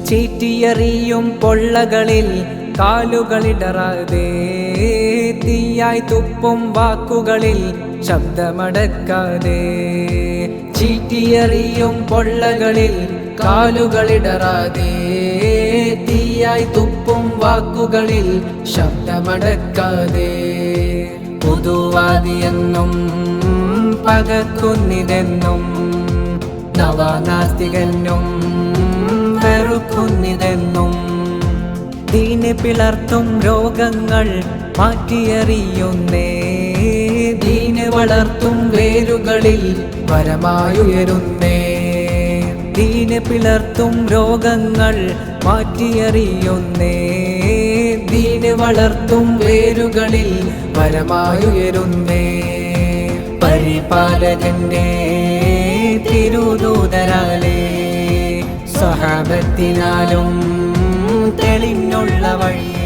ചീറ്റിയെറിയും പൊള്ളകളിൽ കാലുകളിടറാതെ, തീയായി തുപ്പും വാക്കുകളിൽ ശബ്ദമടക്കാതെ. ചീറ്റിയെറിയും പൊള്ളകളിൽ കാലുകളിടറാതെ, തീയായി തുപ്പും വാക്കുകളിൽ ശബ്ദമടക്കാതെ. പുതുവാദിയെന്നും പകക്കുന്നിതെന്നും നവനാസ്തികനും വെറുക്കുന്നിതെന്നും, ദീന് പിളർത്തും രോഗങ്ങൾ മാറ്റിയെറിയുന്നേ. ദീന് വളർത്തും വേരുകളിൽ വരമായുയരുന്നേ. ദീന് പിളർത്തും രോഗങ്ങൾ മാറ്റിയെറിയുന്നേ. ദീന് വളർത്തും വേരുകളിൽ വരമായുയരുന്നേ. പരിപാലകന്റെ തിരുദൂതരാലേ, സ്വഹാബത്തിനാലും തെളിഞ്ഞുള്ള വഴി